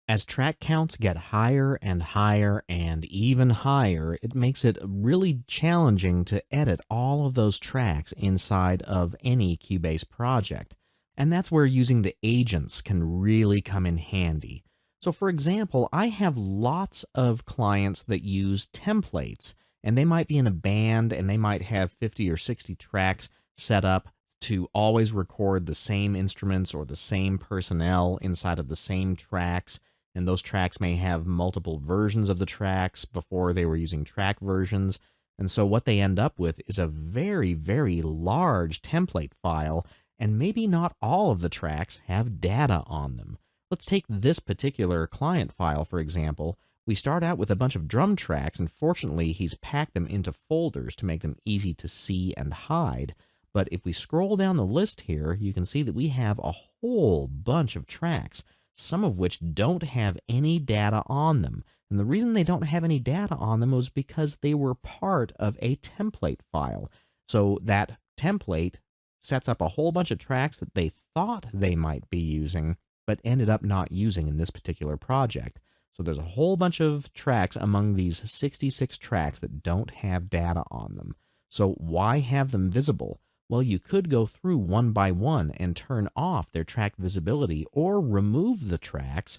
As track counts get higher and higher and even higher, it makes it really challenging to edit all of those tracks inside of any Cubase project. And that's where using the agents can really come in handy. So, for example, I have lots of clients that use templates, and they might be in a band and they might have 50 or 60 tracks set up to always record the same instruments or the same personnel inside of the same tracks, and those tracks may have multiple versions of the tracks before they were using track versions. And so what they end up with is a very, very large template file, and maybe not all of the tracks have data on them. Let's take this particular client file, for example. We start out with a bunch of drum tracks, and fortunately, he's packed them into folders to make them easy to see and hide. But if we scroll down the list here, you can see that we have a whole bunch of tracks, some of which don't have any data on them. And the reason they don't have any data on them was because they were part of a template file. So that template sets up a whole bunch of tracks that they thought they might be using, but ended up not using in this particular project. So there's a whole bunch of tracks among these 66 tracks that don't have data on them. So why have them visible? Well, you could go through one by one and turn off their track visibility or remove the tracks,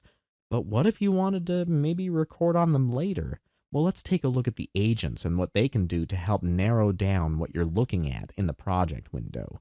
but what if you wanted to maybe record on them later? Well, let's take a look at the agents and what they can do to help narrow down what you're looking at in the project window.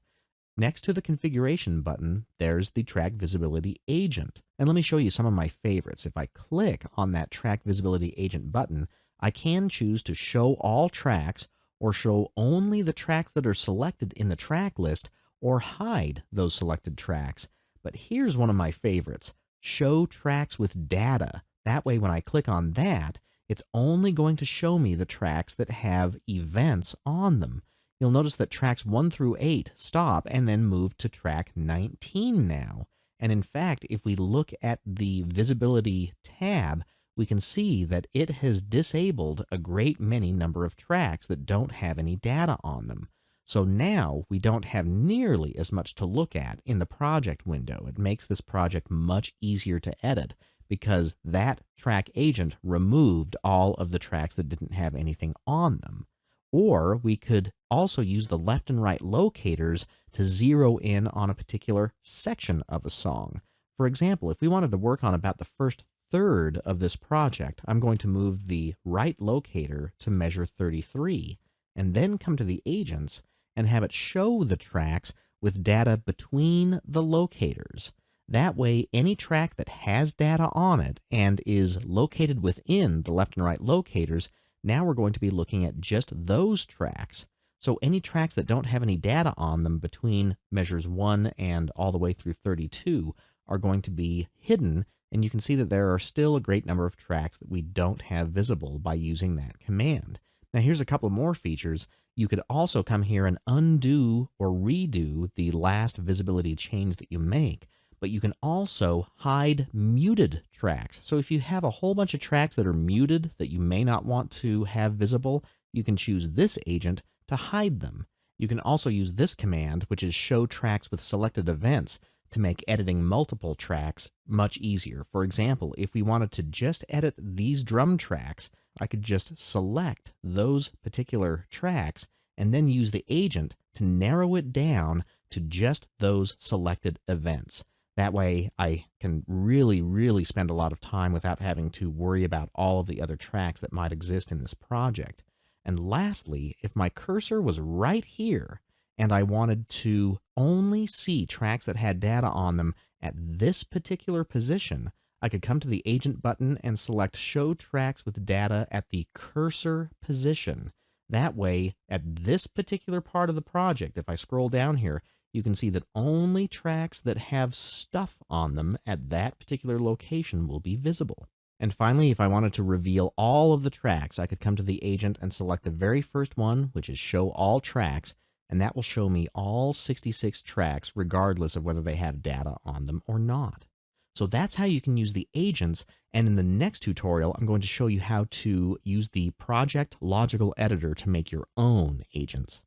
Next to the configuration button, there's the track visibility agent. And let me show you some of my favorites. If I click on that track visibility agent button, I can choose to show all tracks, or show only the tracks that are selected in the track list, or hide those selected tracks. But here's one of my favorites: show tracks with data. That way, when I click on that, it's only going to show me the tracks that have events on them. You'll notice that tracks 1 through 8 stop and then move to track 19 now. And in fact, if we look at the visibility tab, we can see that it has disabled a great many number of tracks that don't have any data on them. So now we don't have nearly as much to look at in the project window. It makes this project much easier to edit because that track agent removed all of the tracks that didn't have anything on them. Or we could also use the left and right locators to zero in on a particular section of a song. For example, if we wanted to work on about the first third of this project, I'm going to move the right locator to measure 33, and then come to the agents and have it show the tracks with data between the locators. That way, any track that has data on it and is located within the left and right locators, now we're going to be looking at just those tracks. So any tracks that don't have any data on them between measures 1 and all the way through 32 are going to be hidden, and you can see that there are still a great number of tracks that we don't have visible by using that command. Now here's a couple more features. You could also come here and undo or redo the last visibility change that you make, but you can also hide muted tracks. So if you have a whole bunch of tracks that are muted that you may not want to have visible, you can choose this agent to hide them. You can also use this command, which is show tracks with selected events, to make editing multiple tracks much easier. For example, if we wanted to just edit these drum tracks, I could just select those particular tracks and then use the agent to narrow it down to just those selected events. That way I can really spend a lot of time without having to worry about all of the other tracks that might exist in this project. And lastly, if my cursor was right here and I wanted to only see tracks that had data on them at this particular position, I could come to the Agent button and select Show Tracks with Data at the Cursor Position. That way, at this particular part of the project, if I scroll down here, you can see that only tracks that have stuff on them at that particular location will be visible. And finally, if I wanted to reveal all of the tracks, I could come to the Agent and select the very first one, which is Show All Tracks, and that will show me all 66 tracks regardless of whether they have data on them or not. So that's how you can use the agents, and in the next tutorial, I'm going to show you how to use the Project Logical Editor to make your own agents.